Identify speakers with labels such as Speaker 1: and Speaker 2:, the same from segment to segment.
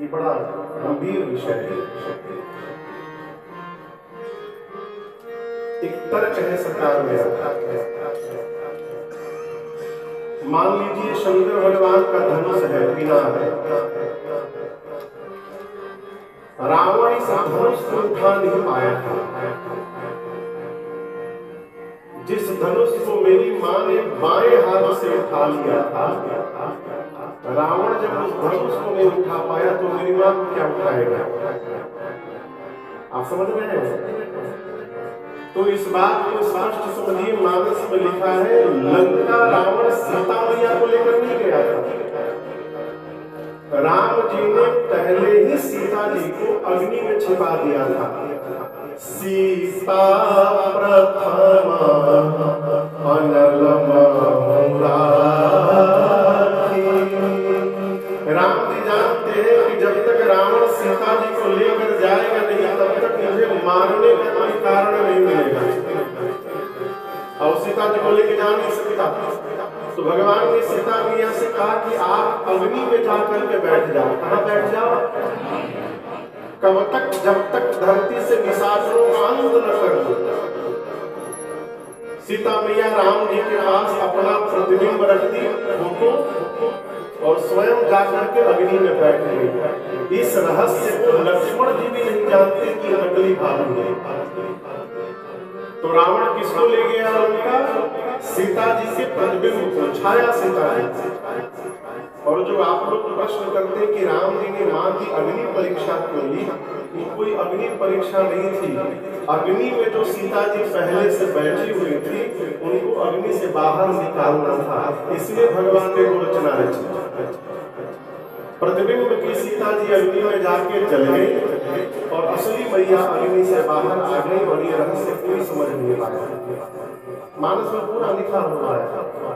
Speaker 1: ये बड़ा गंभीर विषय है। एक तर्क है सरकार में, मान लीजिए शंकर भगवान का धनुष है, पिनाक है, रावण इस धनुष को उठा नहीं पाया था। जिस धनुष को मेरी मां ने बाएं हाथ से उठा लिया था, रावण जब उस धनुष को नहीं उठा पाया तो मेरी मां को क्या उठाएगा? आप समझ रहे हैं? तो इस बात को स्पष्ट समझिए, मानस में लिखा है लंका रावण सीता मैया को लेकर नहीं गया था। राम जी ने पहले ही सीता जी को अग्नि में छिपा दिया था। सीता प्रथम अनल राम जी जानते हैं कि जब तक रावण सीता जी को लेकर जाएगा नहीं, तब तक मुझे मारने का कोई कारण नहीं मिलेगा। और सीता जी को लेकर जा नहीं सकता, तो भगवान ने सीता मैया से कहा कि आप अग्नि में जाकर के बैठ जाओ। कहाँ बैठ जाओ? कब तक? जब तक धरती से निशाचरों का अंत न कर दो। सीता मैया राम जी के पास अपना प्रतिबिंब रख दी फोटो और स्वयं जाकर के अग्नि में बैठ गई। इस रहस्य को लक्ष्मण जी भी नहीं जानते कि नकली भालू है। तो रावण किसको ले गया लंका? सीता जी के प्रतिबिंब को, छाया सीता जी। और जो आप लोग प्रश्न करते हैं कि राम जी ने मां की अग्नि परीक्षा क्यों ली, कोई अग्नि परीक्षा नहीं थी। अग्नि में जो सीता जी पहले से बैठी हुई थी, उनको अग्नि से बाहर निकालना था, इसलिए भगवान ने वो रचना रची। प्रतिबिंब की सीता जी अग्नि में जाके जल गई और असली मैया अग्नि से बाहर आ गई, और ये रहस्य कोई समझ नहीं पाया। मानस में पूरा लिखा हुआ है।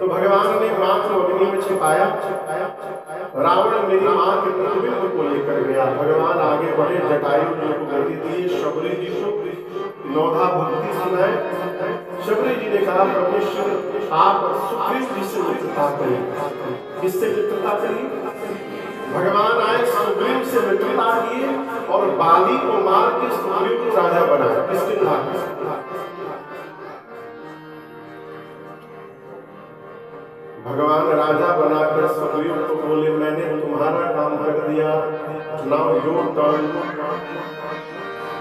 Speaker 1: तो भगवान ने मां को अग्नि में छिपाया, रावण मेरी मां के प्रतिबिंब को लेकर गया। भगवान आगे बढ़े, जटायु जी को गति दी, शबरी जी को नौधा भक्ति सुनाए। शबरी जी ने कहा प्रभु श्री आप सुग्रीव जी से मित्रता करिए। किससे मित्रता करिए? भगवान आए, सुग्रीव से मित्रता किए और बाली को मार के सुग्रीव को राजा बनाया। किसके नाम? भगवान राजा बनाकर सुग्रीव को बोले मैंने तुम्हारा काम कर दिया, नाउ योर टर्न,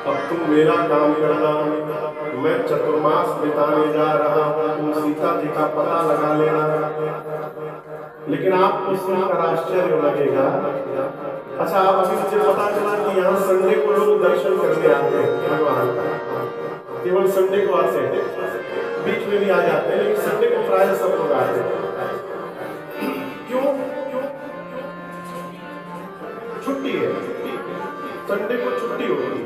Speaker 1: अब तुम मेरा काम करना। मैं चतुर्मास बिताने जा रहा हूँ, तुम सीता जी का पता लगा लेना। लेकिन आपको सुनकर आश्चर्य लगेगा। अच्छा, आप अभी मुझे पता चला कि यहाँ संडे को लोग दर्शन करने आते हैं भगवान का। केवल संडे को आते हैं, बीच में भी आ जाते हैं, लेकिन संडे को प्राय सब लोग आते हैं। क्यों? छुट्टी है, संडे को छुट्टी होती है।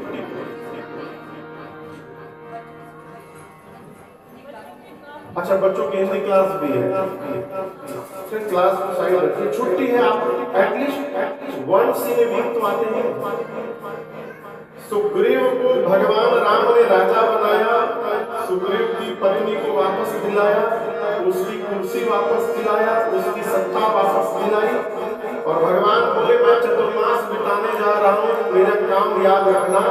Speaker 1: अच्छा, बच्चों की हिंदी क्लास भी है, फिर क्लास को साइड रखिए। छुट्टी है, आप at least once in a week तो आते हैं। सुग्रीव को भगवान राम ने राजा बनाया, सुग्रीव की पत्नी को वापस दिलाया, उसकी कुर्सी वापस दिलाया, उसकी सत्ता वापस दिलाई, और भगवान बोले मैं चतुर्मास बिताने जा रहा हूँ, मेरा काम याद रखना।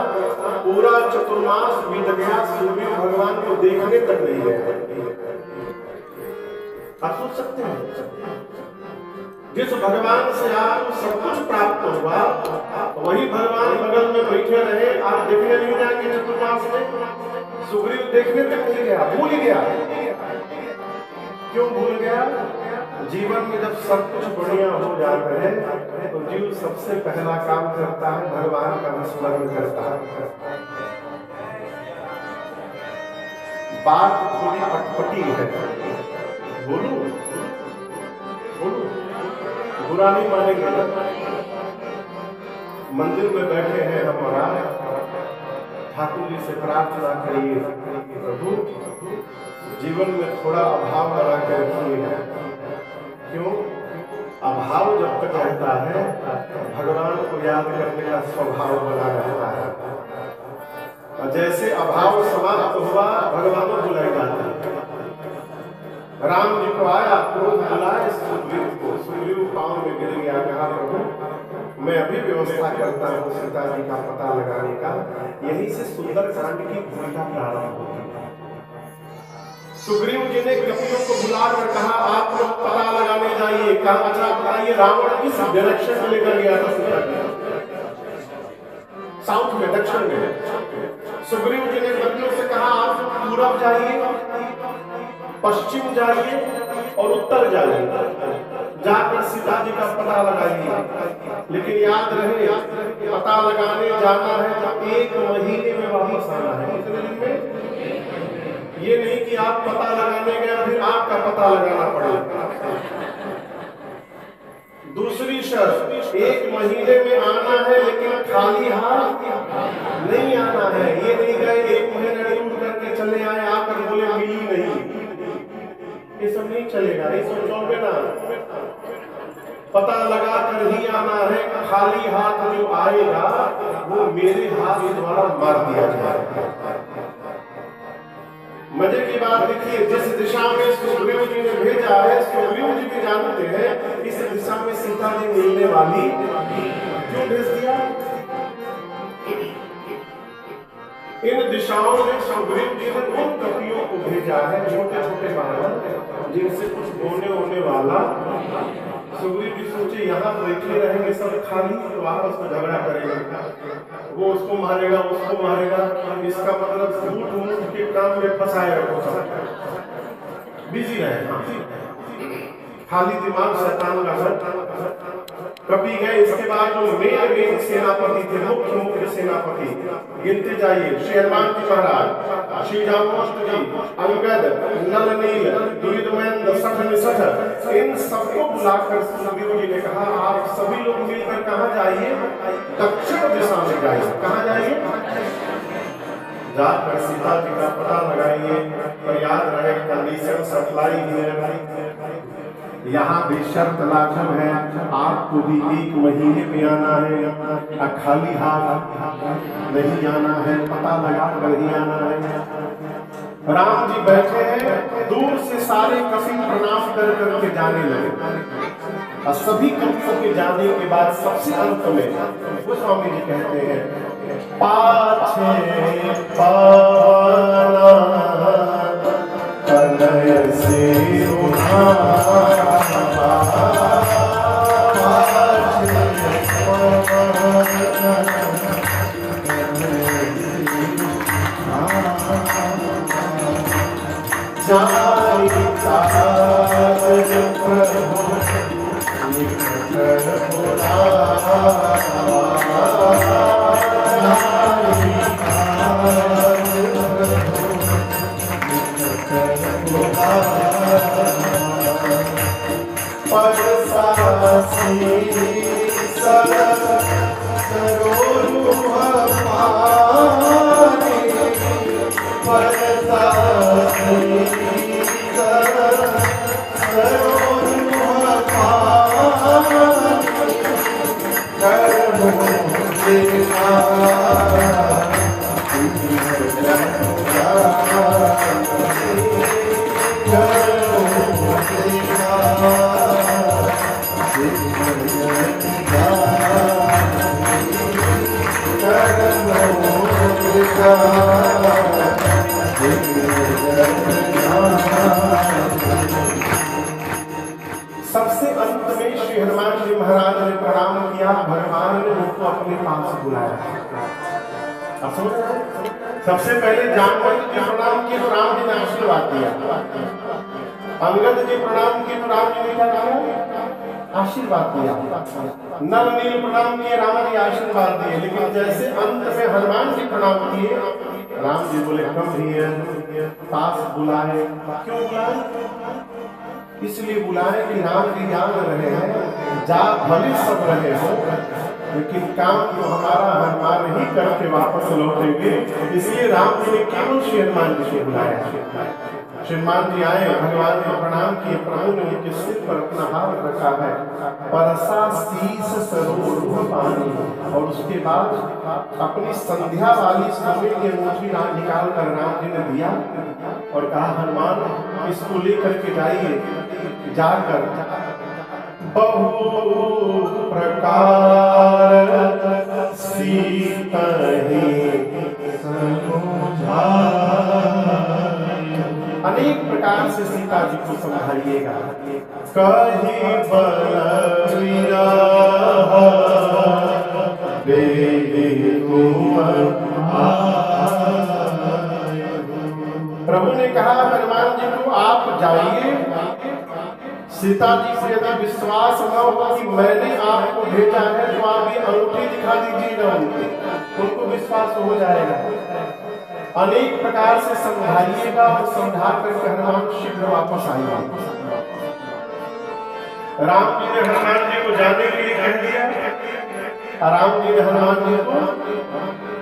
Speaker 1: पूरा चतुर्मास बीत गया, सुग्रीव भगवान को देखने तक नहीं गया। आप सोच सकते हैं, जिस भगवान से आपको सब कुछ प्राप्त हुआ, वही भगवान बगल में बैठे रहे, आप देखने नहीं जाएंगे चतुर्मास में? सुग्रीव देखने तक नहीं गया, भूल गया। क्यों भूल गया? जीवन में जब सब कुछ बढ़िया हो जाता है तो जीव सबसे पहला काम करता है, भगवान का स्मरण करता है। बात थोड़ी अटपटी है, बोलू बोलू, बुरा नहीं मानेंगे ना। मंदिर में बैठे हैं हमारा, ठाकुर जी से प्रार्थना करिए प्रभु जीवन में थोड़ा अभाव बना कर रखिए। क्यों? अभाव जब तक रहता है भगवान को याद करने का स्वभाव बना रहता है, और जैसे अभाव समाप्त हुआ भगवान को बुलाए जाते हैं। राम जी को आया, क्रोध बुलाए सुग्रीव को, सुग्रीव पांव में गिर गया, कहा प्रभु मैं अभी व्यवस्था करता हूँ सीता जी का पता लगाने का। यही से सुंदरकांड की भूमिका प्रारंभ होती है। सुग्रीव जी ने कपियों को बुलाकर कहा आप लोग पता लगाने जाइए। कहा अच्छा बताइए रावण किस डायरेक्शन में लेकर गया था सीता जी? साउथ में, दक्षिण में। सुग्रीव जी ने कपियों से कहा आप पूरब जाइए, पश्चिम जाइए और उत्तर जाइए, जाकर सीता जी का पता लगाइए। लेकिन याद रहे पता लगाने जाना है तो 1 महीने में वापस आना है। कितने दिन में? ये नहीं कि आप पता लगाने गए फिर आपका पता लगाना पड़ेगा। दूसरी शर्त 1 महीने में आना है लेकिन खाली हाथ नहीं आना है। ये नहीं गए 1 महीना ढूंढ करके चले आए आकर बोले मिली नहीं, ये सब नहीं चलेगा। ये सोचोगे ना, पता लगा कर ही आना है। खाली हाथ जो आएगा वो मेरे हाथ द्वारा मार दिया जाएगा। मजे की बात देखिए, जिस दिशा में सुग्रीव जी ने भेजा है, सुग्रीव जी भी जानते हैं इस दिशा में सीता जी मिलने वाली। क्यों भेज दिया? इन दिशाओं में सुग्रीव जी ने उन कपियों को भेजा है, छोटे छोटे बालक जिनसे कुछ होने वाला। सुग्रीव जी सोचे यहाँ बैठे रहेंगे सब खाली तो आपस में झगड़ा करेंगे, वो उसको मारेगा उसको मारेगा। इसका मतलब झूठ के काम में फंसाएगा, बिजी रहे, खाली दिमाग शैतान का। कपि गए। इसके बाद जो मेन सेनापति थे, मुख्य सेनापति गिनते जाइए, श्री हनुमान जी महाराज, श्री जाम्बवंत जी, अंगद, नल नील, द्विविद, सठ निसठ, इन सबको बुलाकर सुग्रीव जी ने कहा आप सभी लोग मिलकर कहाँ जाइए? दक्षिण दिशा में जाइए। कहाँ जाइए? जाकर सीता जी का पता लगाइए। पर याद रहे कंडीशन सप्लाई है, यहाँ भी शर्त लाजम है, आपको भी 1 महीने में आना है, खाली हाथ नहीं आना है, पता लगा कर ही आना है। राम जी बैठे हैं, दूर से सारे कपि प्रणाम कर करके जाने लगे। और सभी कपियों के जाने के बाद सबसे अंत में वो स्वामी जी कहते हैं पाछे पाना कलय से उठा सबसे अंत में श्री हनुमान जी महाराज ने प्रणाम किया। भगवान ने उनको अपने पास बुलाया। अब समझ रहे हैं? सबसे पहले जाम्बवंत जी प्रणाम किए तो राम जी ने आशीर्वाद दिया। अंगद जी प्रणाम किए तो राम जी ने क्या किया? आशीर्वाद दिया। नल नील प्रणाम किए, राम जी आशीर्वाद दिए। लेकिन जैसे अंत में हनुमान जी प्रणाम किए, राम जी बोले कम ही पास बुलाए। क्यों बुलाए? इसलिए बुलाए कि राम जी जान रहे हैं जा भले सब रहे हो, लेकिन काम तो हमारा हनुमान ही करके वापस लौटेंगे। इसलिए राम जी ने केवल श्री हनुमान जी को बुलाया। श्री हनुमान जी आए, भगवान ने प्रणाम किए। प्रभु ने उनके सिर पर अपना हाथ रखा है, परसा शीस सरोवर पानी, और उसके बाद अपनी संध्या वाली सोने की अंगूठी निकाल कर राम जी ने दिया और कहा हनुमान इसको लेकर के जाइए, जाकर बहु प्रकार सीतहि अनेक प्रकार से सीता जी को समझाइएगा। कही बलवीरा प्रभु ने कहा हनुमान जी को आप जाइए, सीता जी से यदि विश्वास न हो कि मैंने आपको भेजा है तो आप ये अंगूठी दिखा दीजिएगा, उनको विश्वास हो जाएगा। अनेक प्रकार से समझाइएगा और समझा कर हनुमान शीघ्र वापस आएगा। राम जी ने हनुमान जी को जाने के लिए कह दिया, राम जी ने हनुमान जी को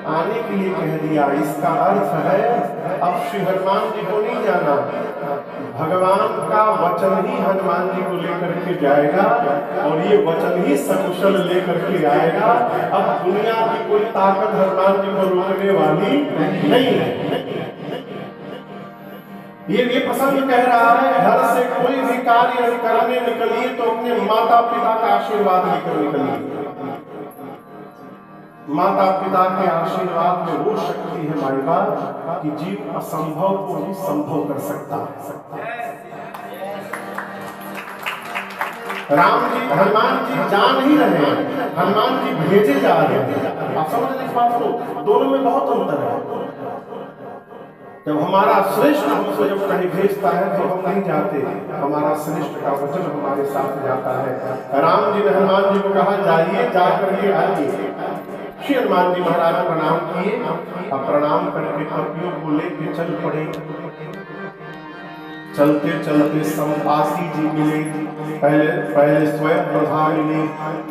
Speaker 1: आने के लिए कह दिया। इसका अर्थ है अब श्री हनुमान जी को नहीं जाना, भगवान का वचन ही हनुमान जी को लेकर के जाएगा और ये वचन ही सकुशल लेकर के आएगा। अब दुनिया की कोई ताकत हनुमान जी को रोकने वाली नहीं है। ये प्रसंग कह रहा है घर से कोई भी कार्य करने निकलिए तो अपने माता पिता का आशीर्वाद लेकर निकलिए। माता पिता के आशीर्वाद में वो शक्ति है माई बाप कि जीव असंभव को भी संभव कर सकता है। राम जी हनुमान जी जा नहीं रहे हैं, हनुमान जी भेजे जा रहे हैं। आप समझ इस बात को, दोनों में बहुत अंतर है। जब हमारा श्रेष्ठ हमको जब कहीं भेजता है तो हम नहीं जाते, हमारा श्रेष्ठ का वचन हमारे साथ जाता है। राम जी ने हनुमान जी को कहा जाइए, जा करके आइए। श्री हनुमान जी महाराज प्रणाम किए और प्रणाम करके कपियों को लेकर चल पड़े। चलते चलते संपासी जी मिले, पहले स्वयं प्रभा मिले।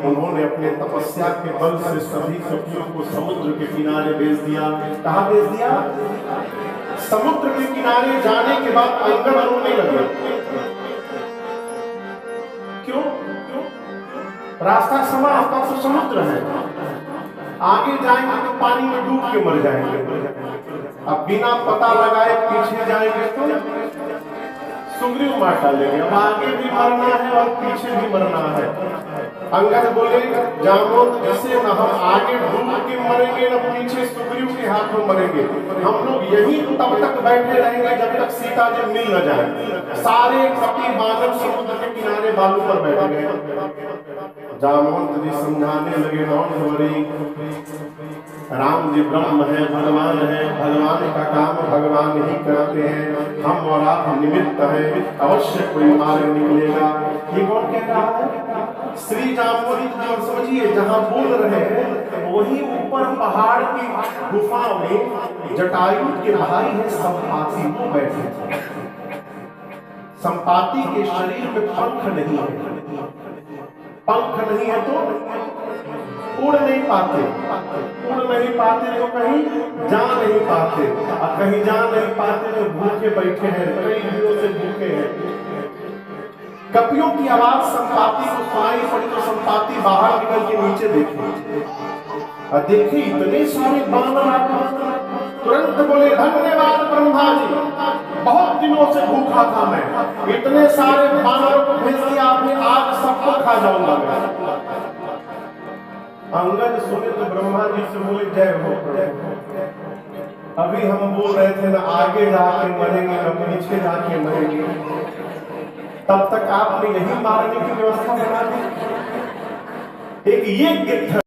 Speaker 1: उन्होंने अपने तपस्या के बल से सभी कपियों को समुद्र के किनारे भेज दिया। कहाँ भेज दिया? समुद्र के किनारे जाने के बाद अंगद रोने लगे। क्यों? रास्ता समाप्त तो समुद्र है, आगे जाएंगे तो पानी में डूब के मर जाएंगे। अब बिना पता लगाए पीछे जाएंगे तो सुग्रीव मार डालेंगे। अब आगे भी मरना है और पीछे भी मरना है। अंगद बोले जामवंत जिसे न हम आगे डूब के मरेंगे न पीछे सुग्रीव के हाथों मरेंगे। हम लोग यही तब तक बैठे रहेंगे जब तक सीता जी मिल न जाए। सारे कपि बानर समुद्र के किनारे बालू पर बैठे गए। जामवंत जी समझाने लगे राम जी ब्रह्म है, भगवान है, भगवान का काम भगवान ही करते हैं। हम और आप निमित्त है, अवश्य कोई मार्ग निकलेगा। ये कौन कह रहा है? श्री जामवंत जी। और समझिए जहाँ बोल रहे हैं वही ऊपर पहाड़ की गुफा में जटायु के भाई है संपाति, वो बैठे। संपाति के शरीर में पंख नहीं है, पंख नहीं है तो उड़ नहीं पाते, उड़ नहीं पाते तो कहीं जा नहीं पाते, और कहीं जा नहीं पाते तो भूखे बैठे हैं, कई दिनों से भूखे हैं। कपियों की आवाज संपाति को सुनाई पड़ी तो संपाति बाहर निकल के नीचे देखे और देखे इतने सारे बानर। तुरंत बोले धन्यवाद ब्रह्मा जी, बहुत दिनों से भूखा था मैं, इतने सारे बानरों को भेज दिया आपने, आज सबको खा जाऊंगा मैं। अंगद सुने तो ब्रह्मा जी से बोले जय हो। अभी हम बोल रहे थे ना आगे जाके मरेंगे न पीछे जाके मरेंगे, तब तक आपने यही मारने की व्यवस्था बना दी। एक ये गिद्ध